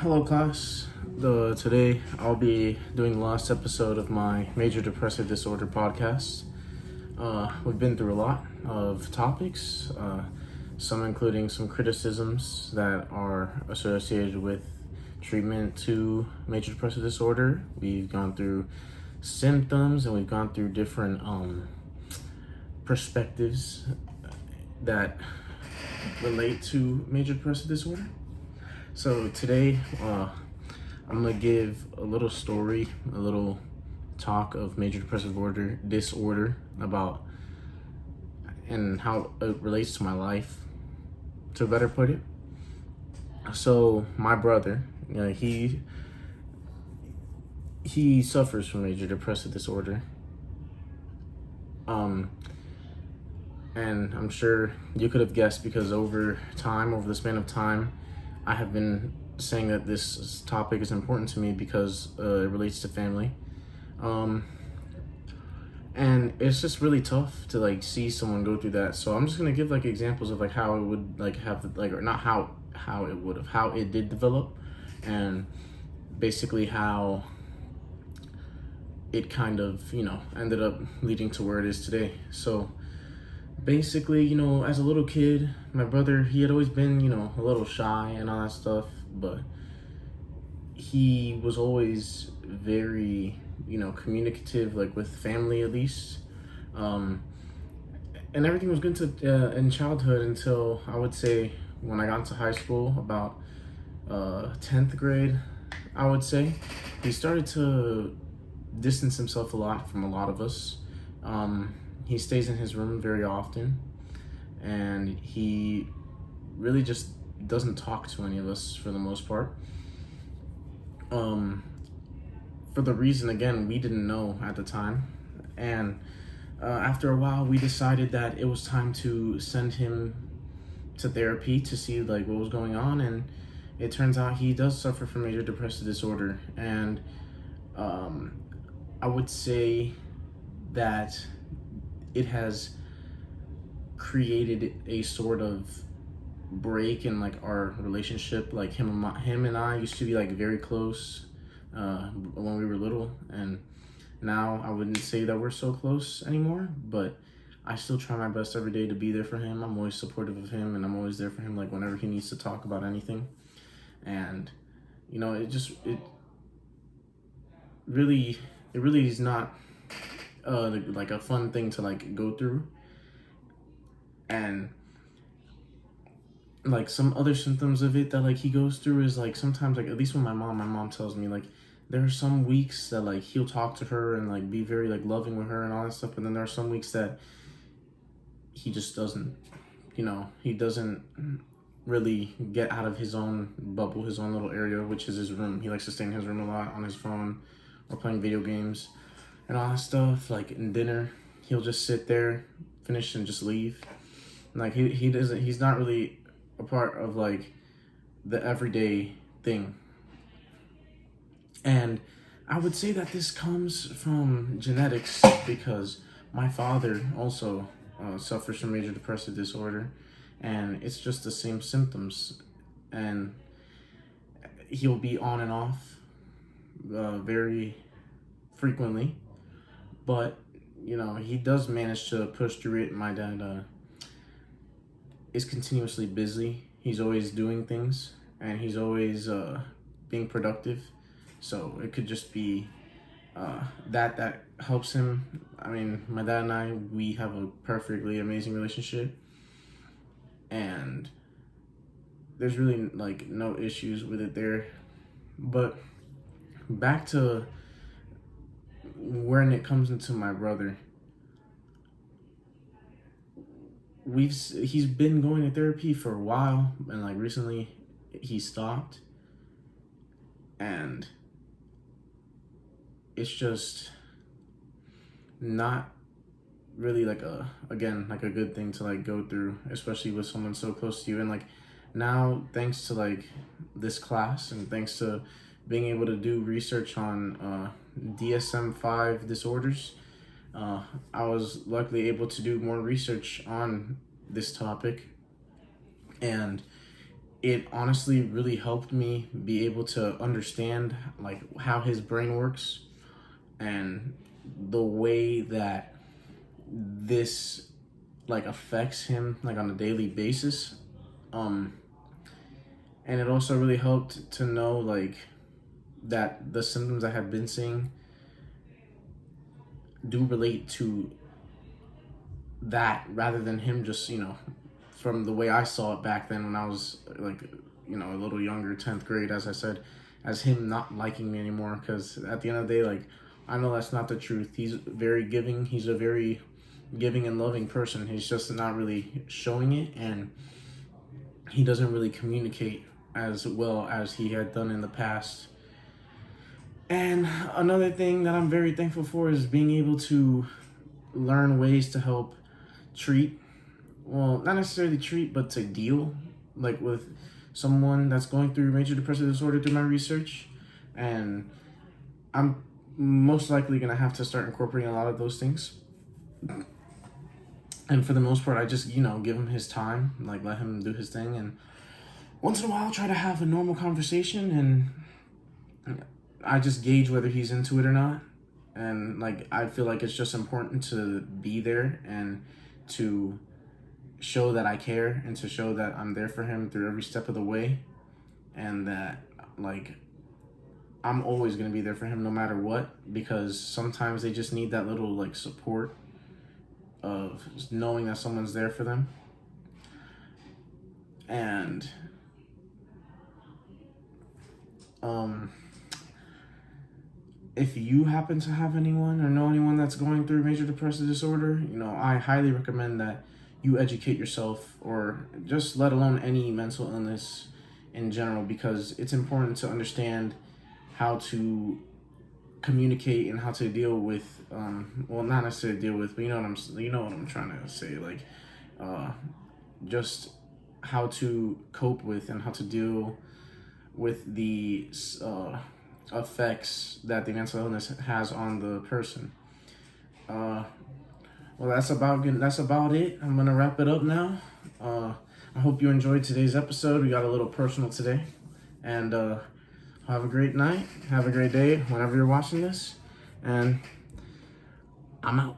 Hello, class. Today I'll be doing the last episode of my Major Depressive Disorder podcast. We've been through a lot of topics, some including some criticisms that are associated with treatment to Major Depressive Disorder. We've gone through symptoms and we've gone through different perspectives that relate to Major Depressive Disorder. So today, I'm gonna give a little story, a little talk of Major Depressive Disorder about and how it relates to my life, to better put it. So my brother, he suffers from Major Depressive Disorder. And I'm sure you could have guessed because over the span of time, I have been saying that this topic is important to me because it relates to family. And it's just really tough to see someone go through that. So I'm just gonna give examples of how it would or not how it would have, how it did develop, and basically how it kind of ended up leading to where it is today. So basically, as a little kid, my brother, he had always been, a little shy and all that stuff, but he was always very, communicative, with family at least. And everything was good in childhood until, I would say, when I got into high school, about 10th grade, I would say. He started to distance himself a lot from a lot of us. He stays in his room very often, and he really just doesn't talk to any of us for the most part. For the reason, again, we didn't know at the time. And after a while, we decided that it was time to send him to therapy to see what was going on. And it turns out he does suffer from major depressive disorder. And I would say that it has created a sort of break in our relationship. Him and I used to be very close when we were little, and now I wouldn't say that we're so close anymore, but I still try my best every day to be there for him. I'm always supportive of him, and I'm always there for him whenever he needs to talk about anything. And it really is not a fun thing to go through. And some other symptoms of it that he goes through is sometimes at least with my mom tells me there are some weeks that he'll talk to her and be very loving with her and all that stuff, but then there are some weeks that he just doesn't, he doesn't really get out of his own bubble, his own little area, which is his room. He likes to stay in his room a lot on his phone or playing video games and all that stuff. In dinner, he'll just sit there, finish, and just leave. He's not really a part of the everyday thing. And I would say that this comes from genetics because my father also suffers from major depressive disorder, and it's just the same symptoms, and he'll be on and off very frequently, but he does manage to push through it. My dad is continuously busy. He's always doing things, and he's always being productive. So it could just be that helps him. I mean, my dad and I, we have a perfectly amazing relationship, and there's really no issues with it there. But back to when it comes into my brother, he's been going to therapy for a while, and recently he stopped, and it's just not really a good thing to go through, especially with someone so close to you. And now, thanks to this class and thanks to being able to do research on DSM-5 disorders, I was luckily able to do more research on this topic, and it honestly really helped me be able to understand like how his brain works and the way that this like affects him like on a daily basis. um and it also really helped to know like that the symptoms I had been seeing do relate to that, rather than him just, from the way I saw it back then when I was like, a little younger, 10th grade, as I said, as him not liking me anymore. Because at the end of the day, like, I know that's not the truth. He's very giving. He's a very giving and loving person. He's just not really showing it, and he doesn't really communicate as well as he had done in the past. And another thing that I'm very thankful for is being able to learn ways to help treat, well, not necessarily treat, but to deal like with someone that's going through major depressive disorder through my research. And I'm most likely gonna have to start incorporating a lot of those things. And for the most part, I just, give him his time, like let him do his thing, and once in a while try to have a normal conversation, and I just gauge whether he's into it or not. And like, I feel like it's just important to be there and to show that I care and to show that I'm there for him through every step of the way, and that like I'm always going to be there for him no matter what, because sometimes they just need that little like support of knowing that someone's there for them. And if you happen to have anyone or know anyone that's going through major depressive disorder, I highly recommend that you educate yourself, or just let alone any mental illness in general, because it's important to understand how to communicate and how to deal with, well, not necessarily deal with, but you know what I'm trying to say, like, just how to cope with and how to deal with the effects that the mental illness has on the person. Well, that's about it. I'm gonna wrap it up now. I hope you enjoyed today's episode. We got a little personal today, and have a great night. Have a great day whenever you're watching this, and I'm out.